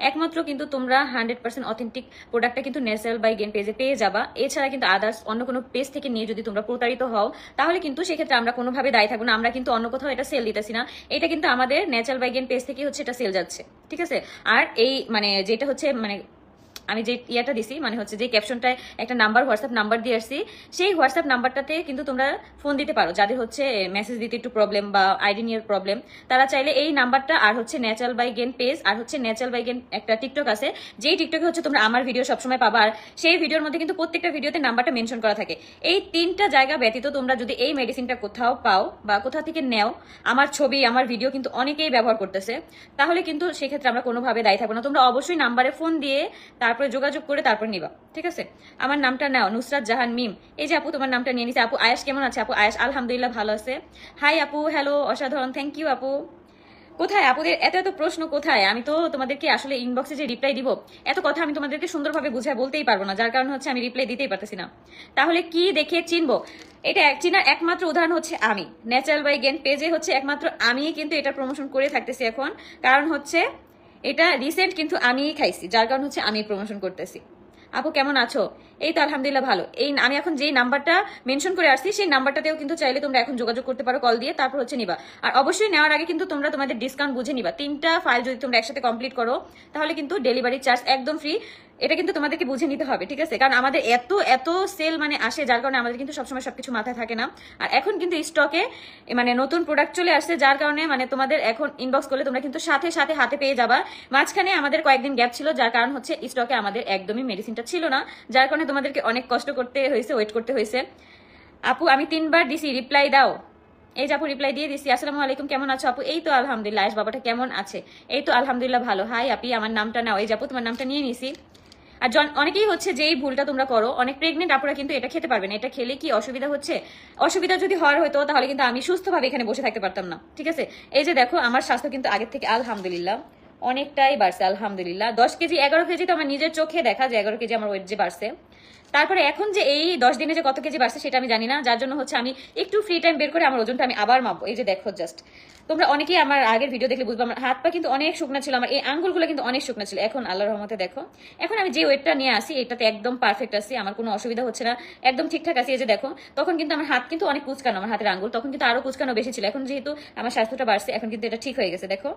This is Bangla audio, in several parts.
একমাত্র কিন্তু তোমরা 100% অথেন্টিক প্রোডাক্টটা কিন্তু ন্যাচারাল বাই গেন পেজে পেয়ে যাবা। এছাড়া কিন্তু আদার্স অন্য কোনো পেজ থেকে নিয়ে যদি তোমরা প্রতারিত হও তাহলে কিন্তু সেক্ষেত্রে আমরা কোনোভাবে দায়ী থাকবো না। আমরা কিন্তু অন্য কোথাও এটা সেল দিতেছি না, এটা কিন্তু আমাদের ন্যাচারাল বাই গেন পেজ থেকে হচ্ছে এটা সেল যাচ্ছে, ঠিক আছে। আর এই মানে যেটা হচ্ছে মানে আমি যে ইয়াটা দিছি মানে হচ্ছে যে ক্যাপশনটায় একটা নাম্বার হোয়াটসঅ্যাপ নাম্বার দিয়ে আসছি, সেই হোয়াটসঅ্যাপ নাম্বারটাতে কিন্তু তোমরা ফোন দিতে পারো যাদের হচ্ছে মেসেজ দিতে একটু প্রবলেম বা আইডি নিয়ে প্রবলেম, তারা চাইলে এই নাম্বারটা আর হচ্ছে ন্যাচারাল বাই গেন পেজ আর হচ্ছে ন্যাচারাল বাই গেন একটা টিকটক আছে, যেই টিকটকে হচ্ছে তোমরা আমার ভিডিও সবসময় পাবা। আর সেই ভিডিওর মধ্যে কিন্তু প্রত্যেকটা ভিডিওতে নাম্বারটা মেনশন করা থাকে। এই 3টা জায়গা ব্যতীত তোমরা যদি এই মেডিসিনটা কোথাও পাও বা কোথা থেকে নেও, আমার ছবি আমার ভিডিও কিন্তু অনেকেই ব্যবহার করতেছে, তাহলে কিন্তু সেক্ষেত্রে আমরা কোনোভাবে দায়ী থাকবো না। তোমরা অবশ্যই নাম্বারে ফোন দিয়ে তারপরে যোগাযোগ করে তারপর নিবা, ঠিক আছে। আমার নামটা নাও, নুসরাত জাহান মিম। এই যে আপু তোমার নামটা নিয়ে নিছে। আপু আয়াস কেমন আছে? আপু আয়াস আলহামদুলিল্লাহ ভালো আছে। হাই আপু, হ্যালো, অসাধারণ, থ্যাংক ইউ আপু। কোথায় আপুদের এত এত প্রশ্ন কোথায়? আমি তো তোমাদেরকে আসলে ইনবক্সে যে রিপ্লাই দিব এত কথা আমি তোমাদেরকে সুন্দরভাবে বুঝায় বলতেই পারবো না, যার কারণে হচ্ছে আমি রিপ্লাই দিতেই পারতেছি না। তাহলে কি দেখে চিনবো? এটা চিনার একমাত্র উদাহরণ হচ্ছে আমি ন্যাচারাল বাই গেন পেজে হচ্ছে একমাত্র আমিই কিন্তু এটা প্রমোশন করে থাকতেছি এখন, কারণ হচ্ছে এটা রিসেন্ট কিন্তু আমিই খাইছি, যার কারণ হচ্ছে আমি প্রমোশন করতেছি। আপু কেমন আছো? এই তো আলহামদুলিল্লাহ ভালো। এই আমি এখন যেই নাম্বারটা মেনশন করে আসছি সেই নাম্বারটাতেও কিন্তু চাইলে তোমরা এখন যোগাযোগ করতে পারো কল দিয়ে, তারপর হচ্ছে নিবা। আর অবশ্যই নেওয়ার আগে কিন্তু তোমরা তোমাদের ডিসকাউন্ট বুঝে নিবা। 3টা ফাইল যদি তোমরা একসাথে কমপ্লিট করো তাহলে কিন্তু ডেলিভারি চার্জ একদম ফ্রি, এটা কিন্তু তোমাদেরকে বুঝে নিতে হবে, ঠিক আছে। কারণ আমাদের এত এত সেল মানে আসে, যার কারণে আমাদের কিন্তু সবসময় সবকিছু মাথায় থাকে না। আর এখন কিন্তু স্টকে মানে নতুন প্রোডাক্ট চলে আসছে, যার কারণে মানে তোমাদের এখন ইনবক্স করলে তোমরা কিন্তু সাথে সাথে হাতে পেয়ে যাবা। মাঝখানে আমাদের কয়েকদিন গ্যাপ ছিল, যার কারণ হচ্ছে স্টকে আমাদের একদমই মেডিসিনটা ছিল না, যার কারণে তোমাদেরকে অনেক কষ্ট করতে হয়েছে, ওয়েট করতে হয়েছে। আপু আমি 3বার দিছি, রিপ্লাই দাও। এই যে আপু রিপ্লাই দিয়ে দিছি। আসসালামু আলাইকুম, কেমন আছো আপু? এই তো আলহামদুলিল্লাহ। আয়েশ বাবাটা কেমন আছে? এই তো আলহামদুলিল্লাহ ভালো। হাই আপি, আমার নামটা নাও। এই যে আপু তোমার নামটা নিয়ে নিছি। আর অনেকেই হচ্ছে যে এই ভুলটা তোমরা করো, অনেক প্রেগনেন্ট আপুরা কিন্তু এটা খেতে পারবে না। এটা খেলে কি অসুবিধা হচ্ছে? অসুবিধা যদি হওয়ার হতো তাহলে কিন্তু আমি সুস্থভাবে এখানে বসে থাকতে পারতাম না, ঠিক আছে। এই যে দেখো আমার স্বাস্থ্য কিন্তু আগের থেকে আলহামদুলিল্লাহ অনেকটাই বাড়ছে আলহামদুলিল্লাহ। 10 কেজি 11 কেজি তো আমার নিজের চোখে দেখা যে 11 কেজি আমার ওয়েট যে বাড়ছে। তারপরে এখন যে এই 10 দিনে যে কত কেজি বাড়ছে সেটা আমি জানি না, যার জন্য হচ্ছে আমি একটু ফ্রি টাইম বের করে আমার ওজনটা আমি আবার মাপবো। এই যে দেখো জাস্ট তোমরা অনেকেই আমার আগের ভিডিও দেখলে বুঝবো আমার হাত পা কিন্তু অনেক শুকনা ছিল, আমার এই আঙ্গুলগুলো কিন্তু অনেক শুকনা ছিল। এখন আল্লাহর রহমতে দেখো এখন আমি যে ওয়েটটা নিয়ে আসি এটাতে একদম পারফেক্ট আছি, আমার কোনো অসুবিধা হচ্ছে না, একদম ঠিকঠাক আছি। এই যে দেখো তখন কিন্তু আমার হাত কিন্তু অনেক কুচকানো, আমার হাতের আঙ্গুল তখন কিন্তু আরো কুচকানো বেশি ছিল। এখন যেহেতু আমার স্বাস্থ্যটা বাড়ছে এখন কিন্তু এটা ঠিক হয়ে গেছে। দেখো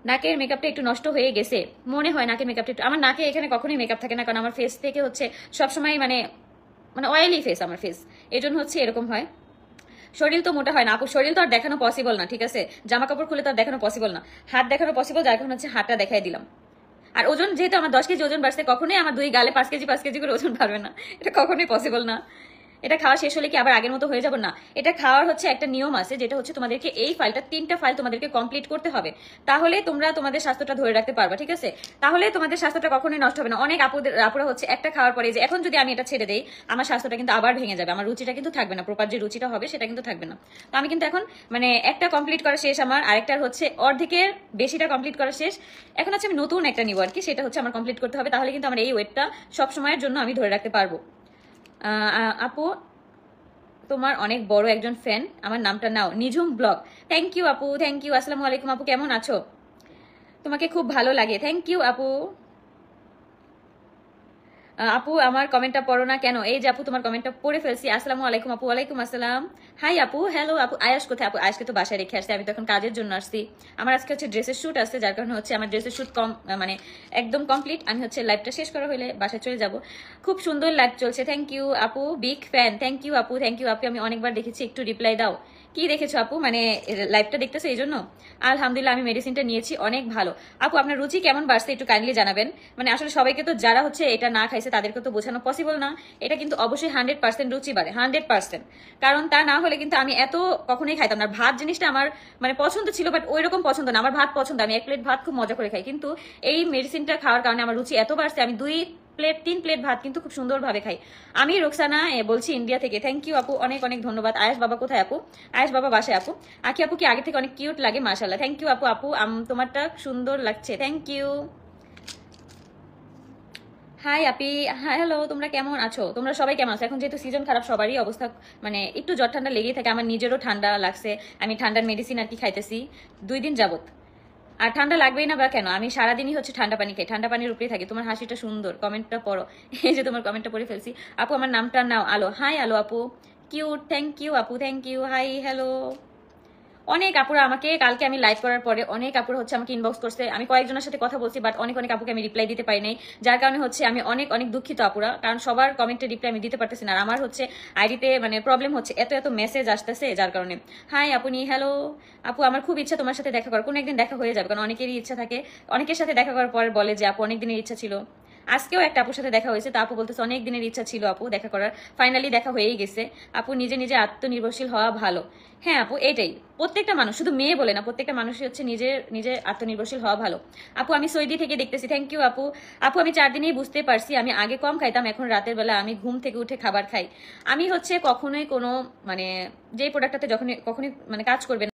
নাকের মেকআপটা একটু নষ্ট হয়ে গেছে মনে হয়, নাকের মেকআপটা একটু, আমার নাকে এখানে কখনোই মেকআপ থাকে না, কারণ আমার ফেস থেকে হচ্ছে সবসময় মানে মানে অয়েলি ফেস আমার ফেস, এই জন্য হচ্ছে এরকম হয়। শরীর তো মোটা হয় না আপু, শরীর তো আর দেখানো পসিবল না, ঠিক আছে। জামা কাপড় খুলে তো আর দেখানো পসিবল না, হাত দেখানো পসিবল, যার কারণে হচ্ছে হাতটা দেখাই দিলাম। আর ওজন যেহেতু আমার 10 কেজি ওজন বাড়ছে, কখনোই আমার 2 গালে 5 কেজি করে ওজন বাড়বে না, এটা কখনোই পসিবল না। এটা খাওয়া শেষ হলে কি আবার আগের মতো হয়ে যাব? না, এটা খাওয়ার হচ্ছে একটা নিয়ম আছে, যেটা হচ্ছে তোমাদেরকে এই ফাইলটা 3টা ফাইল তোমাদেরকে কমপ্লিট করতে হবে, তাহলে তোমরা তোমাদের স্বাস্থ্যটা ধরে রাখতে পারবা, ঠিক আছে। তাহলে তোমাদের স্বাস্থ্যটা কখনোই নষ্ট হবে না। অনেক আপুরা হচ্ছে একটা খাওয়ার পরে যে এখন যদি আমি এটা ছেড়ে দেই আমার স্বাস্থ্যটা কিন্তু আবার ভেঙে যাবে, আমার রুচিটা কিন্তু থাকবে না, প্রপার যে রুচিটা হবে সেটা কিন্তু থাকবে না। তো আমি কিন্তু এখন মানে একটা কমপ্লিট করা শেষ আমার, আরেকটার হচ্ছে অর্ধেকের বেশিটা কমপ্লিট করা শেষ। এখন হচ্ছে আমি নতুন একটা নিব আর কি, সেটা হচ্ছে আমার কমপ্লিট করতে হবে, তাহলে কিন্তু আমার এই ওয়েটটা সবসময়ের জন্য আমি ধরে রাখতে পারবো। আপু তোমার অনেক বড় একজন ফ্যান, আমার নামটা নাও, নিঝুম ব্লগ। থ্যাংক ইউ আপু, থ্যাংক ইউ। আসসালামু আলাইকুম আপু, কেমন আছো? তোমাকে খুব ভালো লাগে, থ্যাংক ইউ আপু। আপু আমার কমেন্টটা পড়ো না কেন? এই যে আপু তোমার কমেন্টটা পড়ে ফেলছি। আসসালামু আলাইকুম আপু। ওয়ালাইকুম আসসালাম। হাই আপু, হ্যালো আপু। আয়াস কোথায়? আপু আয়াসকে তো বাসায় রেখে আসছি, আমি তো এখন কাজের জন্য আসছি। আমার আজকে হচ্ছে ড্রেসের শুট আছে, যার কারণে হচ্ছে আমার ড্রেসের শুট মানে একদম কমপ্লিট। আমি হচ্ছে লাইভটা শেষ করা হলে বাসায় চলে যাব। খুব সুন্দর লাইভ চলছে, থ্যাংক ইউ আপু, বিগ ফ্যান, থ্যাংক ইউ আপু, থ্যাংক ইউ আপু। আমি অনেকবার দেখেছি, একটু রিপ্লাই দাও। কি দেখেছো আপু? মানে লাইভটা দেখতেছো এই জন্য? আলহামদুলিল্লাহ আমি মেডিসিনটা নিয়েছি, অনেক ভালো। আপু আপনার রুচি কেমন বাড়ছে একটু কাইন্ডলি জানাবেন। মানে আসলে সবাইকে তো যারা হচ্ছে এটা না খাইছে তাদেরকে তো বোঝানো পসিবল না, এটা কিন্তু অবশ্যই 100% রুচি বাড়ে, 100%। কারণ তা না হলে কিন্তু আমি এত কখনোই খাইতাম না। ভাত জিনিসটা আমার মানে পছন্দ ছিল, বাট ওই রকম পছন্দ না। আমার ভাত পছন্দ, আমি 1 প্লেট ভাত খুব মজা করে খাই, কিন্তু এই মেডিসিনটা খাওয়ার কারণে আমার রুচি এত বাড়ছে, আমি 3 প্লেট ভাত কিন্তু খুব সুন্দরভাবে খাই। আমি রোকসানা বলছি ইন্ডিয়া থেকে, থ্যাংক ইউ আপু, অনেক অনেক ধন্যবাদ। আয়েশ বাবা কোথায় আপু? আয়েশ বাবা বাসায় আপু। আকি আপু কি আগে থেকে অনেক কিউট লাগে, মাশাআল্লাহ, থ্যাংক ইউ আপু। আপু তোমারটা সুন্দর লাগছে, thank you. High Api, hello, তোমরা কেমন আছো? তোমরা সবাই কেমন আছো? এখন যেহেতু সিজন খারাপ সবারই অবস্থা মানে একটু জ্বর ঠান্ডা লেগেই থাকে, আমার নিজেরও ঠান্ডা লাগছে, আমি ঠান্ডার মেডিসিন আর কি খাইতেছি 2 দিন যাবত। আর ঠান্ডা লাগবেই না বা কেন, আমি সারাদিনই হচ্ছে ঠান্ডা পানি খাই, ঠান্ডা পানির উপরেই থাকি। তোমার হাসিটা সুন্দর, কমেন্টটা পড়ো। এই যে তোমার কমেন্টটা পড়ে ফেলছি। আপু আমার নামটা নাও আলো। হাই আলো আপু, কিউট, থ্যাংক ইউ আপু, থ্যাংক ইউ। Hi hello. অনেক আপুরা আমাকে কালকে আমি লাইভ করার পরে অনেক আপুরা হচ্ছে আমাকে ইনবক্স করছে, আমি কয়েকজনের সাথে কথা বলছি, বাট অনেক অনেক আপুকে আমি রিপ্লাই দিতে পারি নাই, যার কারণে হচ্ছে আমি অনেক অনেক দুঃখিত আপুরা, কারণ সবার কমেন্টের রিপ্লাই আমি দিতে পারতেছি না। আর আমার হচ্ছে আইডিতে মানে প্রবলেম হচ্ছে, এত এত মেসেজ আসতেছে যার কারণে। হাই আপনি, হ্যালো আপু, আমার খুব ইচ্ছা তোমার সাথে দেখা করার, কোনো একদিন দেখা হয়ে যাবে, কারণ অনেকেরই ইচ্ছা থাকে। অনেকের সাথে দেখা করার পর বলে যে আপু অনেক দিনের ইচ্ছা ছিল। আজকেও একটা আপুর সাথে দেখা হয়েছে, তা আপু বলতেছে অনেক দিনের ইচ্ছা ছিল আপু দেখা করার, ফাইনালি দেখা হয়েই গেছে। আপু নিজে নিজে আত্মনির্ভরশীল হওয়া ভালো। হ্যাঁ আপু, এটাই প্রত্যেকটা মানুষ, শুধু মেয়ে বলে না, প্রত্যেকটা মানুষই হচ্ছে নিজের নিজে আত্মনির্ভরশীল হওয়া ভালো। আপু আমি সৌদি থেকে দেখতেছি, থ্যাংক ইউ আপু। আপু আমি 4 দিনেই বুঝতে পারছি, আমি আগে কম খাইতাম, এখন রাতের বেলা আমি ঘুম থেকে উঠে খাবার খাই। আমি হচ্ছে কখনোই কোনো মানে যে প্রোডাক্টটাতে যখনই কখনোই মানে কাজ করবে না,